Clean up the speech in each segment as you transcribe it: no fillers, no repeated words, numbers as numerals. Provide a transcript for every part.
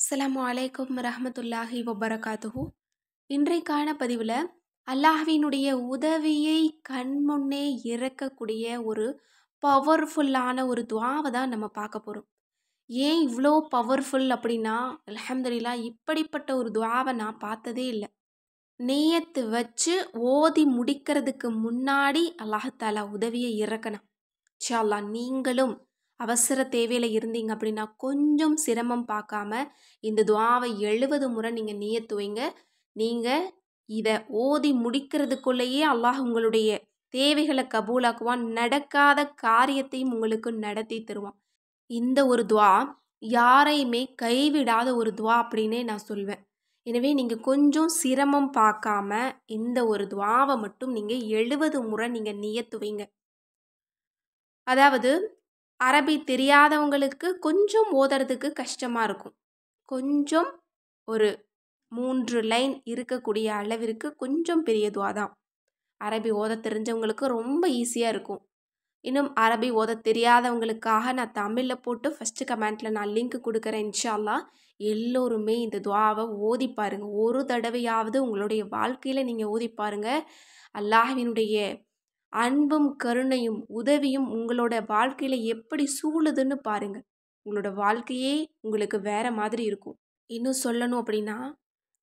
அஸ்ஸலாமு அலைக்கும் ரஹ்மத்துல்லாஹி வபரகாத்துஹு. இன்றைக்கான பதிவில் அல்லாஹ்வினுடைய உதவியை கண்முன்னே இறக்கக்கூடிய ஒரு பவர்ஃபுல்லான ஒரு துஆவை தான் நம்ம பார்க்க போகிறோம். ஏன் இவ்வளோ பவர்ஃபுல் அப்படின்னா, அல்ஹம்துலில்லாஹ் இப்படிப்பட்ட ஒரு துஆவை நான் பார்த்ததே இல்லை. நியத்து வச்சு ஓதி முடிக்கிறதுக்கு முன்னாடி அல்லாஹ் தஆலா உதவியை இறக்கணும். இன்ஷா அல்லாஹ் நீங்களும் அவசர தேவையில் இருந்தீங்க அப்படின்னா கொஞ்சம் சிரமம் பார்க்காம இந்த துஆவை 70 முறை நீங்கள் நியத்து வைங்க. நீங்கள் இதை ஓதி முடிக்கிறதுக்குள்ளேயே அல்லாஹ் உங்களுடைய தேவைகளை கபூலாக்குவான். நடக்காத காரியத்தையும் உங்களுக்கு நடத்தி தருவான். இந்த ஒரு துஆ யாரையுமே கைவிடாத ஒரு துஆ அப்படின்னே நான் சொல்வேன். எனவே நீங்கள் கொஞ்சம் சிரமம் பார்க்காம இந்த ஒரு துஆவை மட்டும் நீங்கள் 70 முறை நீங்கள் நியத்து வைங்க. அதாவது அரபி தெரியாதவங்களுக்கு கொஞ்சம் ஓதுறதுக்கு கஷ்டமாக இருக்கும். கொஞ்சம் ஒரு 3 லைன் இருக்கக்கூடிய அளவிற்கு கொஞ்சம் பெரிய துஆ தான். அரபி ஓத தெரிஞ்சவங்களுக்கு ரொம்ப ஈஸியாக இருக்கும். இன்னும் அரபி ஓத தெரியாதவங்களுக்காக நான் தமிழில் போட்டு ஃபஸ்ட்டு கமெண்ட்டில் நான் லிங்க் கொடுக்குறேன். இன்ஷா அல்லாஹ் எல்லோருமே இந்த துஆவை ஓதி பாருங்கள். ஒரு தடவையாவது உங்களுடைய வாழ்க்கையில் நீங்கள் ஓதி பாருங்கள். அல்லாஹ்வினுடைய அன்பும் கருணையும் உதவியும் உங்களோட வாழ்க்கையில் எப்படி சூழுதுன்னு பாருங்கள். உங்களோட வாழ்க்கையே உங்களுக்கு வேறு மாதிரி இருக்கும். இன்னும் சொல்லணும் அப்படின்னா,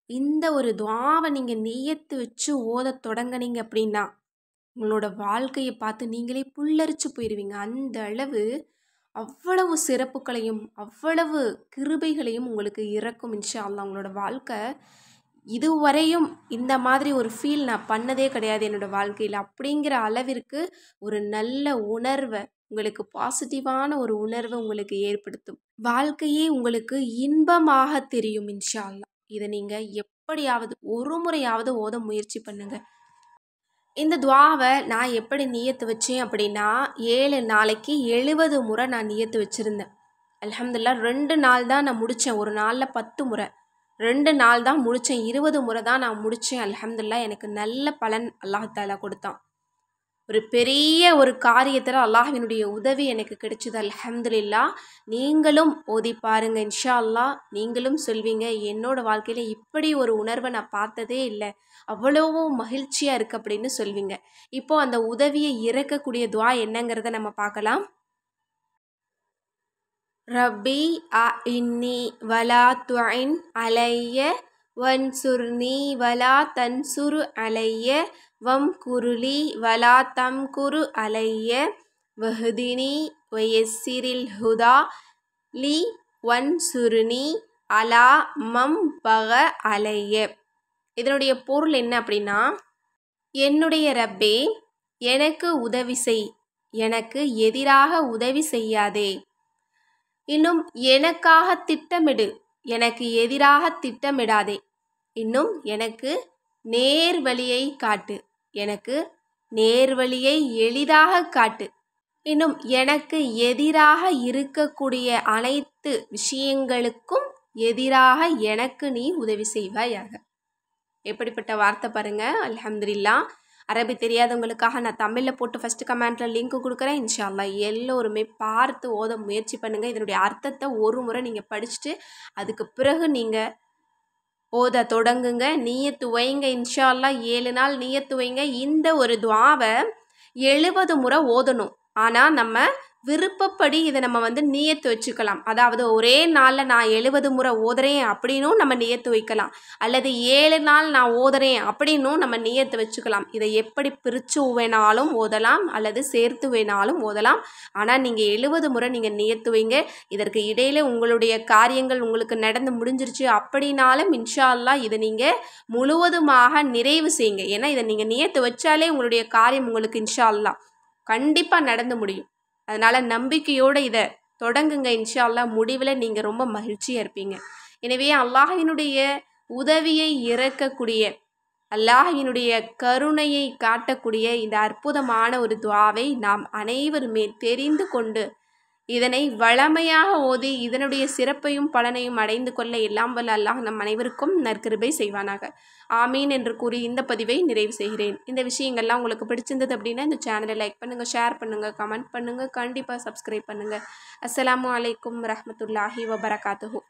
இந்த ஒரு துஆவை நீங்கள் நியத்து வச்சு ஓத தொடங்கினீங்க அப்படின்னா உங்களோட வாழ்க்கையை பார்த்து நீங்களே புல்லரிச்சு போயிடுவீங்க. அந்த அளவு அவ்வளவு சிறப்புகளையும் அவ்வளவு கிருபைகளையும் உங்களுக்கு இறக்கும். இன்ஷா அல்லாஹ் உங்களோட வாழ்க்கை இதுவரையும் இந்த மாதிரி ஒரு ஃபீல் நான் பண்ணதே கிடையாது என்னோடய வாழ்க்கையில். அப்படிங்கிற அளவிற்கு ஒரு நல்ல உணர்வை உங்களுக்கு பாசிட்டிவான ஒரு உணர்வை உங்களுக்கு ஏற்படுத்தும். வாழ்க்கையே உங்களுக்கு இன்பமாக தெரியும். இன்ஷா அல்லாஹ் இதை நீங்கள் எப்படியாவது ஒரு முறையாவது ஓத முயற்சி பண்ணுங்கள். இந்த துஆவை நான் எப்படி நியத்து வச்சேன் அப்படின்னா 7 நாளைக்கு 70 முறை நான் நியத்து வச்சுருந்தேன். அல்ஹம்துலில்லாஹ் 2 நாள் தான் நான் முடித்தேன். ஒரு நாளில் 10 முறை, 2 நாள் தான் முடித்தேன். 20 முறை தான் நான் முடித்தேன். அல்ஹம்துலில்லாஹ் எனக்கு நல்ல பலன் அல்லாஹ் தஆலா கொடுத்தான். ஒரு பெரிய ஒரு காரியத்தில் அல்லாஹ்வினுடைய உதவி எனக்கு கிடைச்சிது. அல்ஹம்துலில்லாஹ் நீங்களும் ஓதி பாருங்க. இன்ஷா அல்லாஹ் நீங்களும் சொல்வீங்க, என்னோடய வாழ்க்கையில் இப்படி ஒரு உணர்வை நான் பார்த்ததே இல்லை, அவ்வளவு மகிழ்ச்சியாக இருக்குது அப்படின்னு சொல்வீங்க. இப்போது அந்த உதவியை இறக்கக்கூடிய துஆ என்னங்கிறத நம்ம பார்க்கலாம். ரப்பி அஇன்னி வலா துஇன் அலைய வன்சுர்னி வலா தன்சுரு அலைய வம்குருலி வலா தம்குரு அலைய வஹ்தினி வயஸ்ஸிரில் ஹுதா லி வன்சுர்னி அலா மம் பக அலைய. இதனுடைய பொருள் என்ன அப்படின்னா, என்னுடைய ரப்பே எனக்கு உதவி செய், எனக்கு எதிராக உதவி செய்யாதே. இன்னும் எனக்காக திட்டமிடு, எனக்கு எதிராக திட்டமிடாதே. இன்னும் எனக்கு நேர்வழியை காட்டு, எனக்கு நேர்வழியை எளிதாக காட்டு. இன்னும் எனக்கு எதிராக இருக்கக்கூடிய அனைத்து விஷயங்களுக்கும் எதிராக எனக்கு நீ உதவி செய்வாயாக. எப்படிப்பட்ட வார்த்தை பாருங்கள். அல்ஹம்துலில்லாஹ் அரபி தெரியாதவங்களுக்காக நான் தமிழில் போட்டு ஃபஸ்ட்டு கமெண்ட்டில் லிங்க் கொடுக்குறேன். இன்ஷா அல்லாஹ் எல்லோருமே பார்த்து ஓத முயற்சி பண்ணுங்கள். இதனுடைய அர்த்தத்தை ஒரு முறை நீங்கள் படிச்சுட்டு அதுக்கு பிறகு நீங்கள் ஓத தொடங்குங்க. நியத்து வைங்க. இன்ஷா அல்லாஹ் 7 நாள் நியத்து வைங்க. இந்த ஒரு துஆவை 70 முறை ஓதணும். ஆனால் நம்ம விருப்பப்படி இதை நம்ம நியத்து வச்சுக்கலாம். அதாவது ஒரே நாளில் நான் 70 முறை ஓதுறேன் அப்படின்னும் நம்ம நியத்து வைக்கலாம். அல்லது 7 நாள் நான் ஓதுறேன் அப்படின்னும் நம்ம நியத்து வச்சுக்கலாம். இதை எப்படி பிரித்து வேணாலும் ஓதலாம் அல்லது சேர்த்து வேணாலும் ஓதலாம். ஆனால் நீங்கள் 70 முறை நீங்கள் நியத்து வைங்க. இதற்கு இடையில் உங்களுடைய காரியங்கள் உங்களுக்கு நடந்து முடிஞ்சிருச்சு அப்படின்னாலும் இன்ஷா அல்லாஹ் இதை நீங்கள் முழுவதுமாக நிறைவு செய்யுங்க. ஏன்னா இதை நீங்கள் நியத்து வச்சாலே உங்களுடைய காரியம் உங்களுக்கு இன்ஷா அல்லாஹ் கண்டிப்பாக நடந்து முடியும். அதனால் நம்பிக்கையோடு இதை தொடங்குங்க. இன்ஷா அல்லாஹ் முடிவில் நீங்கள் ரொம்ப மகிழ்ச்சியாக இருப்பீங்க. எனவே அல்லாஹ்வினுடைய உதவியை இறக்கக்கூடிய, அல்லாஹ்வினுடைய கருணையை காட்டக்கூடிய இந்த அற்புதமான ஒரு துஆவை நாம் அனைவருமே தெரிந்து கொண்டு இதனை வளமையாக ஓதி இதனுடைய சிறப்பையும் பலனையும் அடைந்து கொள்ள எல்லாம் வல்ல அல்லாஹ் நம் அனைவருக்கும் நற்கிருபை செய்வானாக. ஆமீன் என்று கூறி இந்த பதிவை நிறைவு செய்கிறேன். இந்த விஷயங்கள்லாம் உங்களுக்கு பிடிச்சிருந்தது அப்படின்னா இந்த சேனலை லைக் பண்ணுங்கள், ஷேர் பண்ணுங்கள், கமெண்ட் பண்ணுங்கள், கண்டிப்பாக சப்ஸ்கிரைப் பண்ணுங்கள். அஸ்ஸலாமு அலைக்கும் ரஹ்மத்துல்லாஹி வபரகாத்துஹு.